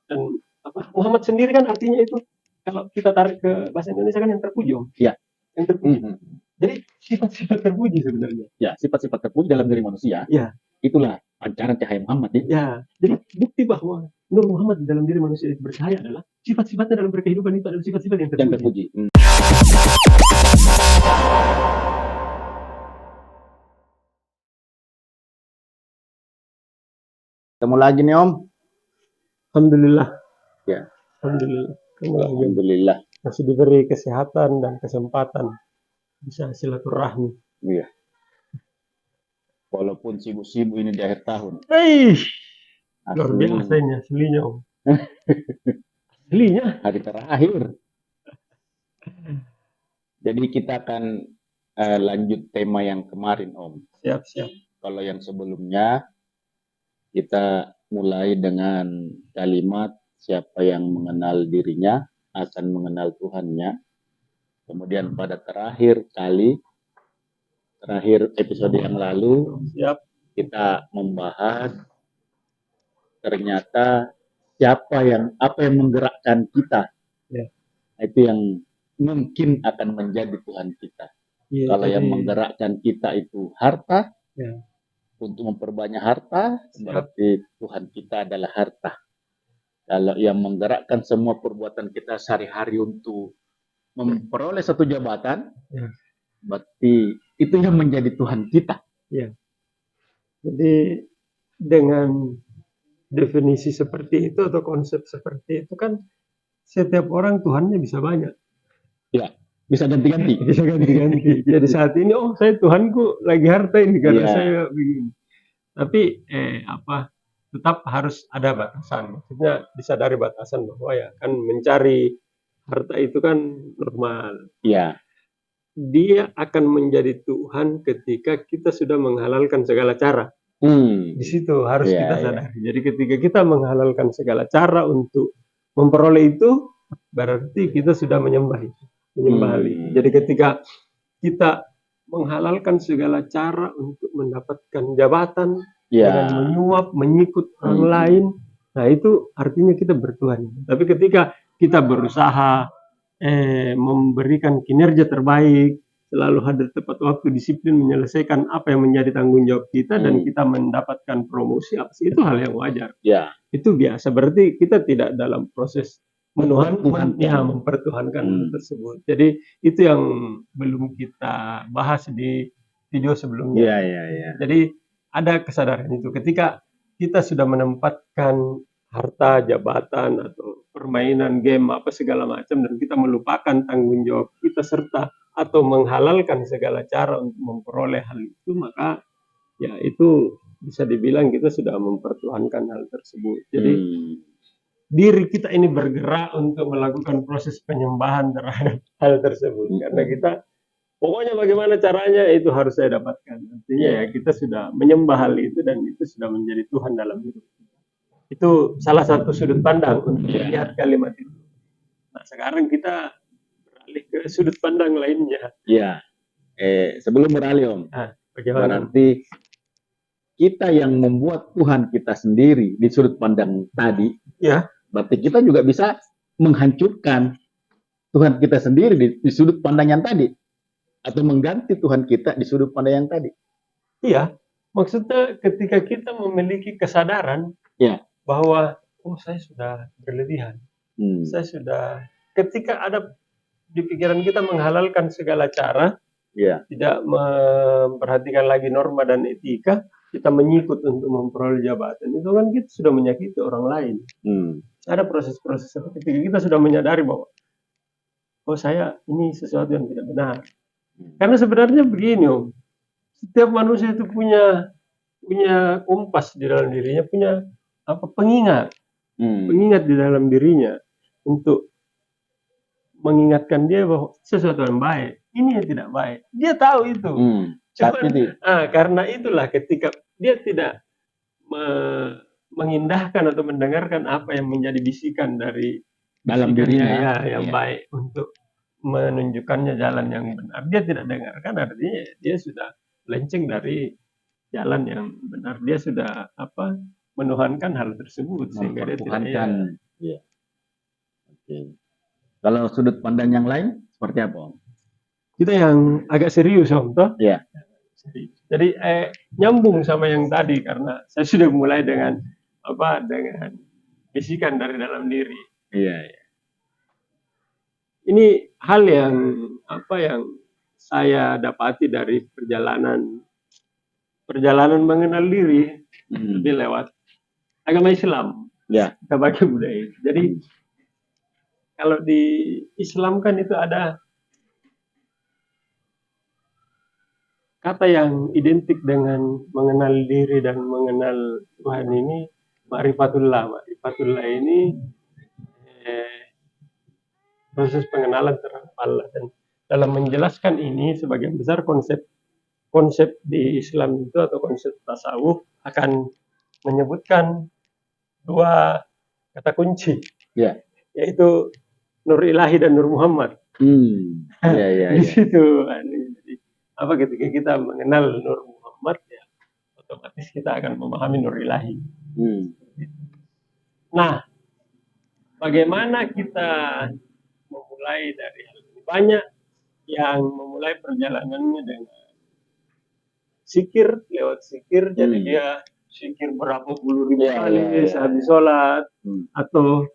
Dan Muhammad sendiri kan artinya itu kalau kita tarik ke bahasa Indonesia kan yang terpuji, Om. Ya. Yang terpuji. Jadi sifat-sifat terpuji sebenarnya. Ya, sifat-sifat terpuji dalam diri manusia. Ya. Itulah pancaran cahaya Muhammad. Ya. Jadi bukti bahwa Nur Muhammad di dalam diri manusia itu bercahaya adalah sifat-sifatnya dalam berkehidupan itu adalah sifat-sifat yang terpuji. Ketemu lagi nih Om. Alhamdulillah. Ya. Alhamdulillah. Alhamdulillah. Masih diberi kesehatan dan kesempatan bisa silaturahmi. Iya. Walaupun sibuk-sibuk ini di akhir tahun. Luar biasa ini aslinya, Om. Aslinya. Hari terakhir. Jadi kita akan lanjut tema yang kemarin, Om. Siap. Kalau yang sebelumnya kita mulai dengan kalimat siapa yang mengenal dirinya akan mengenal Tuhannya. Kemudian pada terakhir episode yang lalu kita membahas ternyata apa yang menggerakkan kita. Ya. Itu yang mungkin akan menjadi Tuhan kita. Ya, kalau yang menggerakkan kita itu harta, untuk memperbanyak harta, berarti Tuhan kita adalah harta. Kalau yang menggerakkan semua perbuatan kita sehari-hari untuk memperoleh satu jabatan, berarti itu yang menjadi Tuhan kita. Ya. Jadi dengan definisi seperti itu atau konsep seperti itu kan setiap orang Tuhannya bisa banyak. Ya, bisa ganti-ganti. Bisa ganti-ganti. Jadi saat ini saya Tuhanku lagi harta ini karena saya begini. Tapi tetap harus ada batasan. Maksudnya disadari batasan bahwa ya kan mencari harta itu kan normal. Iya. Dia akan menjadi Tuhan ketika kita sudah menghalalkan segala cara. Di situ harus kita sadari. Jadi ketika kita menghalalkan segala cara untuk memperoleh itu, berarti kita sudah menyembah itu. Jadi ketika kita menghalalkan segala cara untuk mendapatkan jabatan, dengan menyuap, menyikut orang lain, nah itu artinya kita bertuhan. Tapi ketika kita berusaha memberikan kinerja terbaik, selalu hadir tepat waktu, disiplin menyelesaikan apa yang menjadi tanggung jawab kita, dan kita mendapatkan promosi, itu hal yang wajar. Itu biasa. Berarti kita tidak dalam proses mempertuhankan tersebut. Jadi itu yang belum kita bahas di video sebelumnya. Jadi ada kesadaran itu ketika kita sudah menempatkan harta, jabatan atau permainan game apa segala macam, dan kita melupakan tanggung jawab kita serta atau menghalalkan segala cara untuk memperoleh hal itu, maka ya itu bisa dibilang kita sudah mempertuhankan hal tersebut. Jadi diri kita ini bergerak untuk melakukan proses penyembahan terhadap hal tersebut, karena kita pokoknya bagaimana caranya itu harus saya dapatkan. Artinya ya kita sudah menyembah hal itu dan itu sudah menjadi Tuhan dalam hidup kita. Itu salah satu sudut pandang untuk melihat kalimat itu. Nah sekarang kita beralih ke sudut pandang lainnya. Iya. Sebelum beralih Om, berarti kita yang membuat Tuhan kita sendiri di sudut pandang tadi. Berarti kita juga bisa menghancurkan Tuhan kita sendiri di sudut pandang yang tadi, atau mengganti Tuhan kita di sudut pandang yang tadi. Iya, maksudnya ketika kita memiliki kesadaran bahwa saya sudah berlebihan, saya sudah, ketika ada di pikiran kita menghalalkan segala cara, tidak memperhatikan lagi norma dan etika, kita menyikut untuk memperoleh jabatan, itu kan kita sudah menyakiti orang lain. Ada proses-proses ketika kita sudah menyadari bahwa saya ini sesuatu yang tidak benar. Karena sebenarnya begini Om, setiap manusia itu punya kompas di dalam dirinya, punya pengingat di dalam dirinya untuk mengingatkan dia bahwa sesuatu yang baik, ini yang tidak baik. Dia tahu itu. Karena itulah ketika dia tidak mengindahkan atau mendengarkan apa yang menjadi bisikan dari dalam dirinya yang baik untuk menunjukkannya jalan yang benar, dia tidak dengarkan, artinya dia sudah melenceng dari jalan yang benar. Dia sudah menuhankan hal tersebut sehingga dia tidak Iya. Oke. Kalau sudut pandang yang lain seperti apa, Om? Kita yang agak serius, Om, toh? Iya. Jadi nyambung sama yang tadi karena saya sudah mulai dengan dengan bisikan dari dalam diri. Iya, iya. Ini hal yang yang saya dapati dari perjalanan mengenal diri lebih lewat agama Islam. Ya. Sebagai budaya. Jadi kalau di Islam kan itu ada kata yang identik dengan mengenal diri dan mengenal Tuhan ini ma'rifatullah. Ma'rifatullah ini proses pengenalan terhadap Allah, dan dalam menjelaskan ini sebagian besar konsep di Islam itu atau konsep tasawuf akan menyebutkan dua kata kunci, yaitu Nur Ilahi dan Nur Muhammad. Di situ ketika kita mengenal Nur Muhammad, ya otomatis kita akan memahami Nur Ilahi. Nah, bagaimana kita memulai dari hal ini? Banyak yang memulai perjalanannya dengan zikir, lewat zikir, jadi dia zikir berapa puluh ribu kali sehabis sholat, atau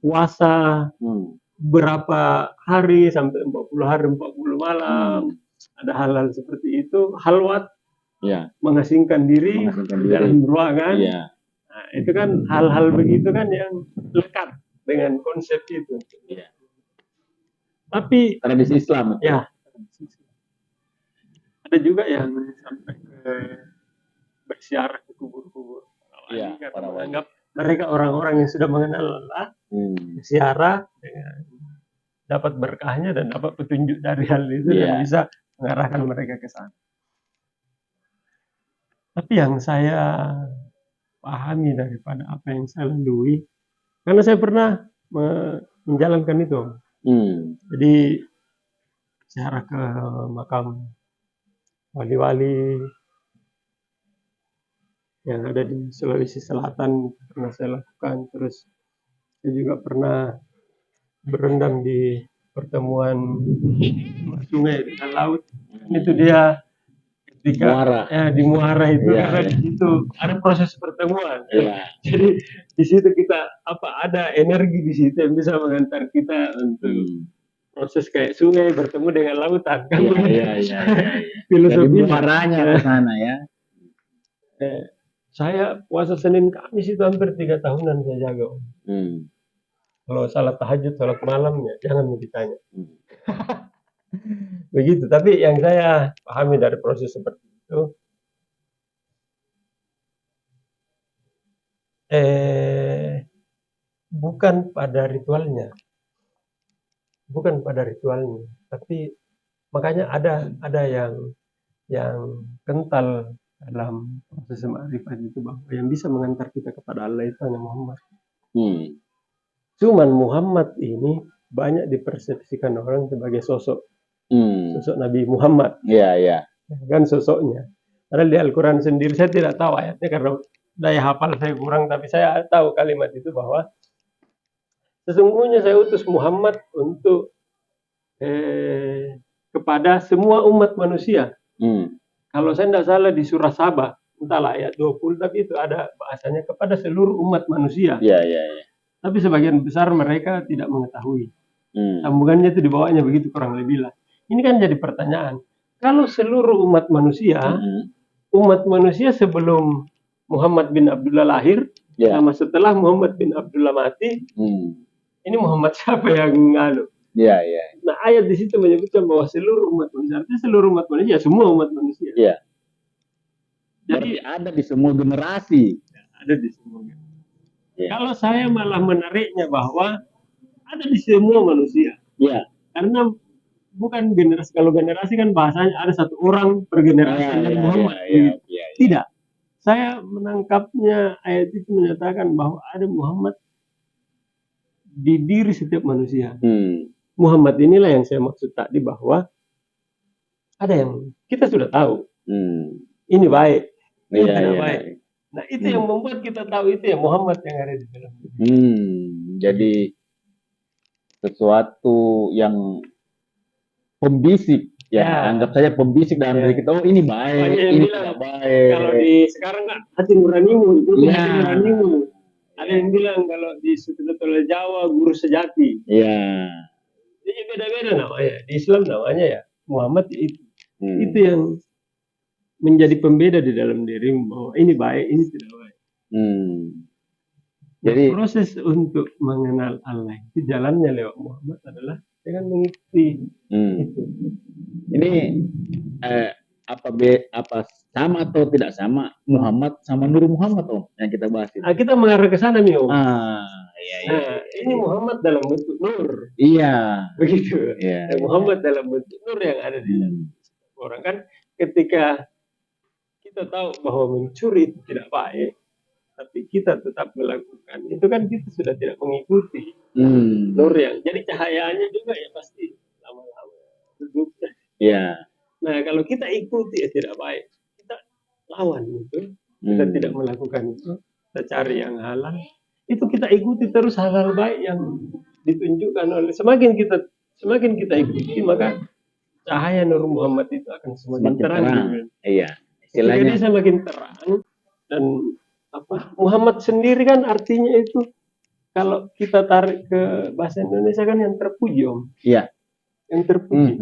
puasa berapa hari sampai 40 hari 40 malam. Ada hal-hal seperti itu, halwat, mengasingkan diri dalam ruangan. Nah, itu kan hal-hal begitu kan yang lekat dengan konsep itu. Tapi tradisi Islam. Ya, ada juga yang sampai ke bersiarah ke kubur-kubur karena menganggap mereka orang-orang yang sudah mengenal Allah, bersiarah dengan dapat berkahnya dan dapat petunjuk dari hal itu dan bisa mengarahkan mereka ke sana. Tapi yang saya pahami daripada apa yang saya lalui, karena saya pernah menjalankan itu. Jadi ziarah ke makam wali-wali yang ada di Sulawesi Selatan pernah saya lakukan. Terus saya juga pernah berendam di pertemuan sungai dengan laut. Itu dia ketika Muara. Di Muara itu karena di situ ada proses pertemuan. Jadi di situ kita ada energi di situ yang bisa mengantar kita untuk proses kayak sungai bertemu dengan lautan kan. Filosofi muaranya ke sana ya. Saya puasa Senin Kamis itu hampir 3 tahunan saya jaga. Kalau salat tahajud, salat malam ya jangan ditanya. Begitu. Tapi yang saya pahami dari proses seperti itu, bukan pada ritualnya, tapi makanya ada yang kental dalam proses ma'rifat itu, bahwa yang bisa mengantar kita kepada Allah itu hanya Muhammad. Cuman Muhammad ini banyak dipersepsikan orang sebagai sosok Nabi Muhammad. Kan sosoknya. Padahal di Al-Quran sendiri saya tidak tahu ayatnya karena daya hafal saya kurang, tapi saya tahu kalimat itu bahwa sesungguhnya saya utus Muhammad untuk kepada semua umat manusia. Kalau saya tidak salah di surah Sabah, entahlah ayat 20, tapi itu ada bahasanya kepada seluruh umat manusia. Tapi sebagian besar mereka tidak mengetahui. Sambungannya itu dibawanya begitu kurang lebih lah. Ini kan jadi pertanyaan. Kalau seluruh umat manusia sebelum Muhammad bin Abdullah lahir, sama setelah Muhammad bin Abdullah mati, ini Muhammad siapa yang ngalu? Nah, ayat di situ menyebutkan bahwa seluruh umat manusia, artinya seluruh umat manusia, semua umat manusia. Jadi ada di semua generasi. Ada di semua generasi. Kalau saya malah menariknya bahwa ada di semua manusia. Karena bukan generasi, kalau generasi kan bahasanya ada satu orang per generasi Nabi Muhammad. Tidak. Saya menangkapnya ayat itu menyatakan bahwa ada Muhammad di diri setiap manusia. Muhammad inilah yang saya maksud tadi, bahwa ada yang kita sudah tahu. Ini baik, ini tidak baik. Nah, itu yang membuat kita tahu itu ya Muhammad yang ada di dalam diri. Jadi sesuatu yang pembisik, ya anggap saja pembisik dalam diri kita. Oh, ini baik, ini tidak baik. Kalau di sekarang kan hati nuranimu, itu hati nuranimu. Ada yang bilang kalau di Sumatera Jawa guru sejati. Iya. Ini beda-beda namanya. Di Islam namanya ya Muhammad itu. Itu yang menjadi pembeda di dalam dirimu bahwa ini baik, ini tidak baik. Jadi proses untuk mengenal Allah itu jalannya lewat Muhammad adalah dengan mengikuti itu. Ini apa sama atau tidak sama Muhammad sama Nur Muhammad yang kita bahas ini? Kita mengarah ke sana nih Om. Iya. Ini Muhammad dalam bentuk nur. Iya. Begitu. Iya. Muhammad dalam bentuk nur yang ada di dalam orang kan ketika kita tahu bahwa mencuri itu tidak baik, tapi kita tetap melakukan itu kan kita sudah tidak mengikuti nur yang jadi cahayanya juga ya pasti lama-lama redup. Iya. Nah kalau kita ikuti ya tidak baik, kita lawan itu, kita tidak melakukan itu, kita cari yang halal, itu kita ikuti terus hal-hal baik yang ditunjukkan oleh semakin kita ikuti maka cahaya Nur Muhammad itu akan semakin terang. Iya. Jadi semakin terang dan Muhammad sendiri kan artinya itu kalau kita tarik ke bahasa Indonesia kan yang terpuji Om. Iya. Yang terpuji.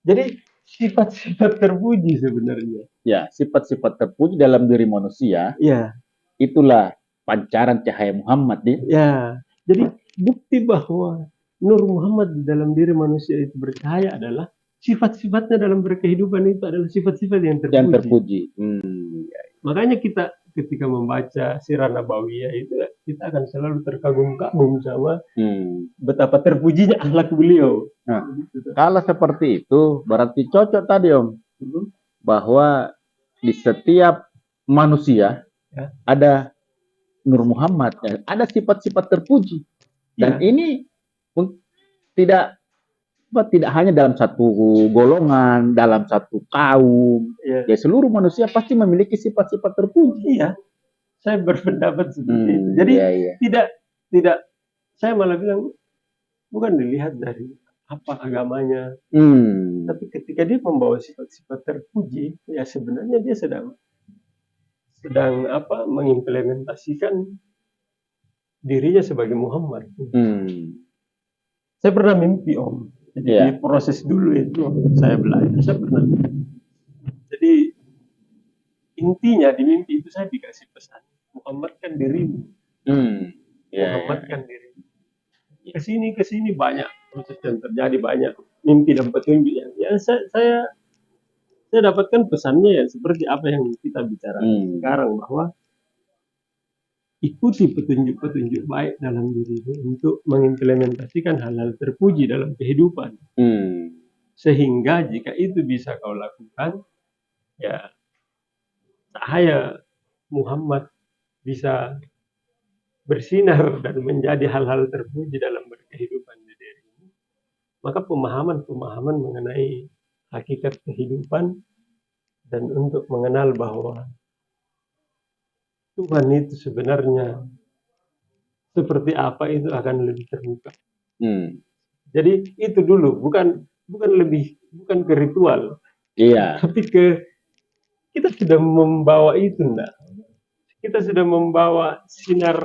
Jadi sifat-sifat terpuji sebenarnya. Ya, sifat-sifat terpuji dalam diri manusia. Ya. Itulah pancaran cahaya Muhammad Ya. Jadi bukti bahwa Nur Muhammad di dalam diri manusia itu bercahaya adalah sifat-sifatnya dalam berkehidupan itu adalah sifat-sifat yang terpuji. Makanya kita ketika membaca Sirah Nabawiyah itu kita akan selalu terkagum-kagum sama betapa terpujinya akhlak beliau. Nah, kalau seperti itu berarti cocok tadi Om, bahwa di setiap manusia ada Nur Muhammad, ada sifat-sifat terpuji, dan ini tidak hanya dalam satu golongan, dalam satu kaum, ya seluruh manusia pasti memiliki sifat-sifat terpuji. Iya, saya berpendapat seperti itu. Jadi tidak, saya malah bilang bukan dilihat dari apa agamanya, tapi ketika dia membawa sifat-sifat terpuji, ya sebenarnya dia sedang mengimplementasikan dirinya sebagai Muhammad. Saya pernah mimpi Om. Jadi proses dulu itu saya belajar, saya pernah mimpi. Jadi intinya di mimpi itu saya dikasih pesan, Muhammadkan dirimu. Muhammadkan dirimu. Kesini banyak proses yang terjadi, banyak mimpi dan petunjuk yang saya dapatkan pesannya ya seperti apa yang kita bicarakan sekarang, bahwa ikuti petunjuk-petunjuk baik dalam dirimu untuk mengimplementasikan hal-hal terpuji dalam kehidupan. Sehingga jika itu bisa kau lakukan, ya cahaya Muhammad bisa bersinar dan menjadi hal-hal terpuji dalam berkehidupan di dirimu. Maka pemahaman mengenai hakikat kehidupan dan untuk mengenal bahwa Tuhan itu sebenarnya seperti apa itu akan lebih terbuka. Jadi itu dulu bukan ke ritual. Tapi kita sudah membawa itu Kita sudah membawa sinar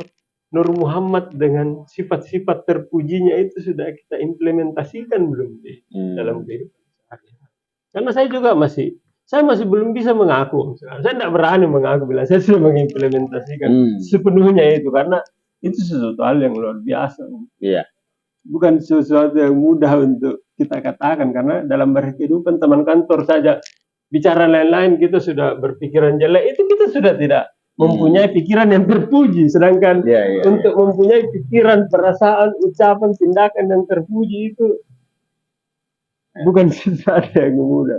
Nur Muhammad dengan sifat-sifat terpujinya itu sudah kita implementasikan belum dalam kehidupan sehari-hari. Karena saya masih belum bisa mengaku. Saya tidak berani mengaku bila saya sudah mengimplementasikan sepenuhnya itu, karena itu sesuatu hal yang luar biasa. Bukan sesuatu yang mudah untuk kita katakan, karena dalam berkehidupan teman kantor saja bicara lain-lain kita sudah berpikiran jelek, itu kita sudah tidak mempunyai pikiran yang terpuji. Sedangkan untuk mempunyai pikiran, perasaan, ucapan, tindakan yang terpuji itu bukan sesuatu yang mudah.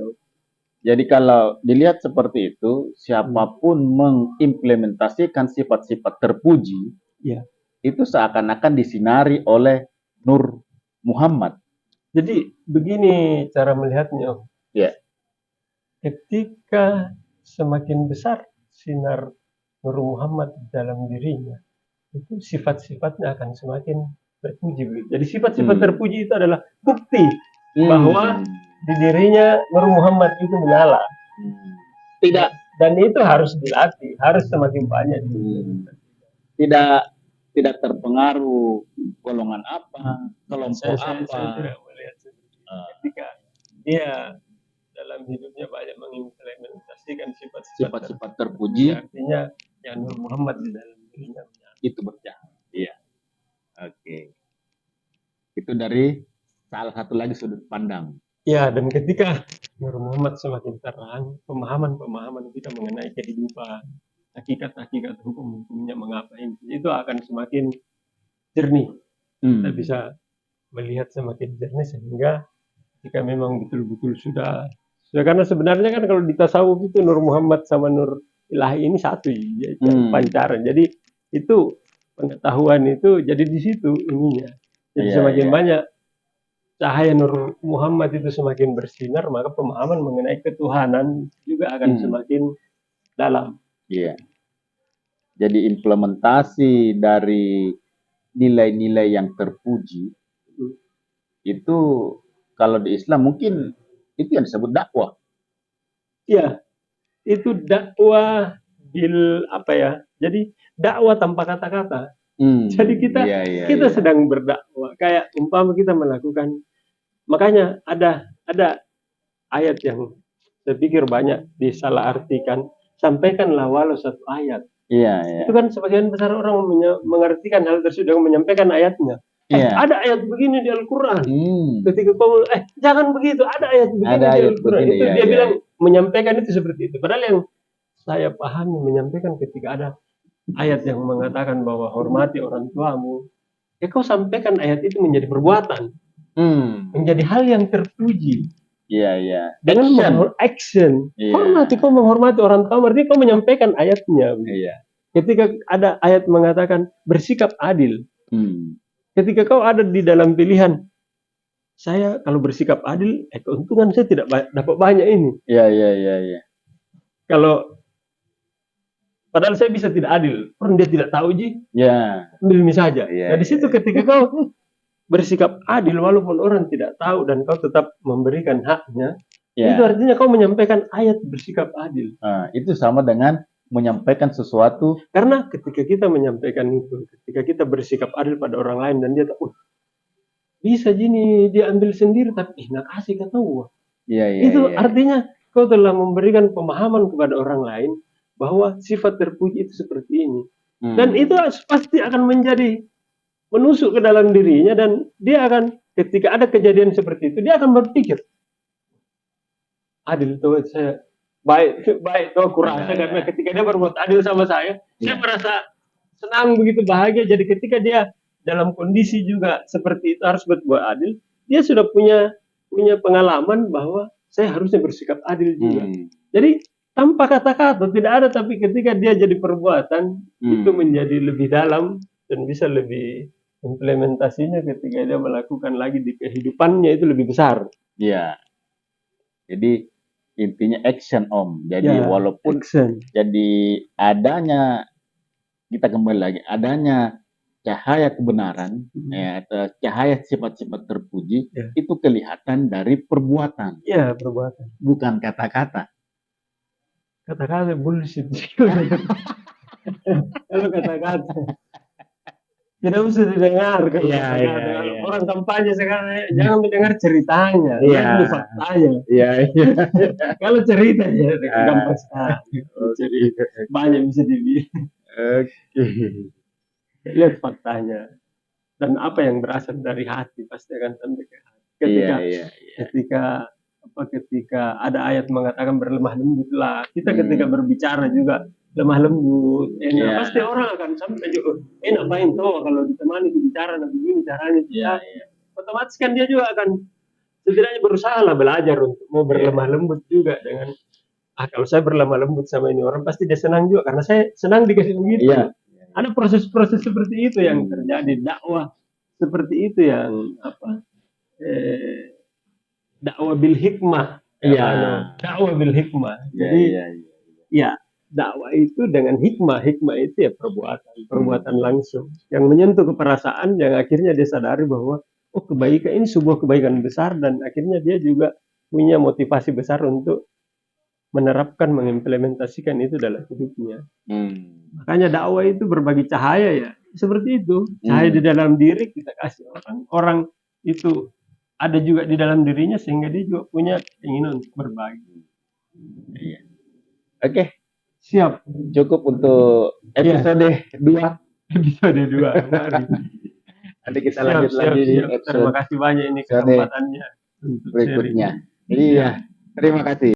Jadi kalau dilihat seperti itu, siapapun mengimplementasikan sifat-sifat terpuji, itu seakan-akan disinari oleh Nur Muhammad. Jadi begini cara melihatnya Om. Ketika semakin besar sinar Nur Muhammad dalam dirinya, itu sifat-sifatnya akan semakin terpuji. Jadi sifat-sifat terpuji itu adalah bukti bahwa di dirinya Nur Muhammad itu menyala. Tidak, dan itu harus dilatih, harus semakin banyak. Tidak terpengaruh golongan apa, kelompok apa. Saya tidak melihat ketika dia dalam hidupnya banyak mengimplementasikan sifat-sifat terpuji, artinya yang Nur Muhammad di dalam dirinya itu berjalan. Iya. Oke. Itu dari salah satu lagi sudut pandang. Ya, dan ketika Nur Muhammad semakin terang, pemahaman kita mengenai kehidupan, hakikat hukum-hukumnya mengapa itu akan semakin jernih. Kita bisa melihat semakin jernih sehingga jika memang betul-betul sudah karena sebenarnya kan kalau di tasawuf itu Nur Muhammad sama Nur Ilahi ini satu ya, pancaran. Jadi itu pengetahuan itu jadi di situ ininya. Jadi semakin banyak cahaya Nur Muhammad itu semakin bersinar, maka pemahaman mengenai ketuhanan juga akan semakin dalam. Iya. Jadi implementasi dari nilai-nilai yang terpuji itu kalau di Islam mungkin itu yang disebut dakwah. Iya, itu dakwah Jadi dakwah tanpa kata-kata. Jadi kita sedang berdakwah. Kayak umpama kita melakukan. Makanya ada ayat yang saya pikir banyak disalahartikan. Sampaikanlah walau satu ayat. Iya. Itu kan sebagian besar orang mengartikan hal tersebut dengan menyampaikan ayatnya. Ada ayat begini di Al-Quran. Ketika kau jangan begitu, ada ayat begini di Al-Quran. Itu dia bilang menyampaikan itu seperti itu. Padahal yang saya pahami menyampaikan ketika ada ayat yang mengatakan bahwa hormati orang tuamu, kau sampaikan ayat itu menjadi perbuatan, menjadi hal yang terpuji. Iya. Dengan action. Kau menghormati orang tua, berarti kau menyampaikan ayatnya. Iya. Ketika ada ayat mengatakan bersikap adil, ketika kau ada di dalam pilihan, saya kalau bersikap adil, keuntungan saya tidak dapat banyak ini. Iya. Kalau padahal saya bisa tidak adil, orang dia tidak tahu ambil saja. Nah di situ ketika kau bersikap adil walaupun orang tidak tahu dan kau tetap memberikan haknya, itu artinya kau menyampaikan ayat bersikap adil. Itu sama dengan menyampaikan sesuatu. Karena ketika kita menyampaikan itu, ketika kita bersikap adil pada orang lain dan dia tahu, bisa gini dia ambil sendiri tapi nak kasih ke tahu. Itu artinya kau telah memberikan pemahaman kepada orang lain bahwa sifat terpuji itu seperti ini. Dan itu pasti akan menjadi menusuk ke dalam dirinya dan dia akan ketika ada kejadian seperti itu dia akan berpikir adil tuh saya baik tuh aku rasa karena ketika dia berbuat adil sama saya merasa senang begitu bahagia. Jadi ketika dia dalam kondisi juga seperti itu harus berbuat adil, dia sudah punya pengalaman bahwa saya harusnya bersikap adil juga. Jadi tanpa kata-kata tidak ada, tapi ketika dia jadi perbuatan itu menjadi lebih dalam dan bisa lebih implementasinya ketika dia melakukan lagi di kehidupannya itu lebih besar. Iya. Jadi intinya action Om. Jadi walaupun jadi adanya kita kembali lagi adanya cahaya kebenaran, atau cahaya sifat-sifat terpuji itu kelihatan dari perbuatan. Iya, perbuatan. Bukan kata-kata. Kata-kata bullshit. Kalau kata-kata tidak usah didengar. Orang kampanye sekarang jangan mendengar ceritanya, jangan faktanya. Kalau cerita gampang sekali. Banyak bisa dilihat. Lihat faktanya dan apa yang berasal dari hati pasti akan sampai ke hati. Ketika ada ayat mengatakan berlemah lembutlah, kita ketika berbicara juga lemah lembut, pasti orang akan sampai juga ngapain tuh kalau ditemani bicara begini caranya. Otomatis kan dia juga akan setidaknya berusaha lah belajar untuk mau berlemah lembut juga dengan kalau saya berlemah lembut sama ini orang pasti dia senang juga karena saya senang dikasih begitu. Ada proses-proses seperti itu yang terjadi, dakwah seperti itu yang dakwah bil hikmah. Dakwah bil hikmah. Jadi dakwah itu dengan hikmah. Hikmah itu ya perbuatan langsung yang menyentuh keperasaan, yang akhirnya dia sadari bahwa oh kebaikan ini sebuah kebaikan besar, dan akhirnya dia juga punya motivasi besar untuk menerapkan, mengimplementasikan itu dalam hidupnya. Makanya dakwah itu berbagi cahaya ya, seperti itu. Cahaya di dalam diri kita kasih orang itu ada juga di dalam dirinya, sehingga dia juga punya keinginan untuk berbagi. Oke, siap. Cukup untuk episode 2. Episode 2. Mari. Nanti kita lanjut lagi di episode. Terima kasih banyak ini kesempatannya berikutnya. Iya, terima kasih.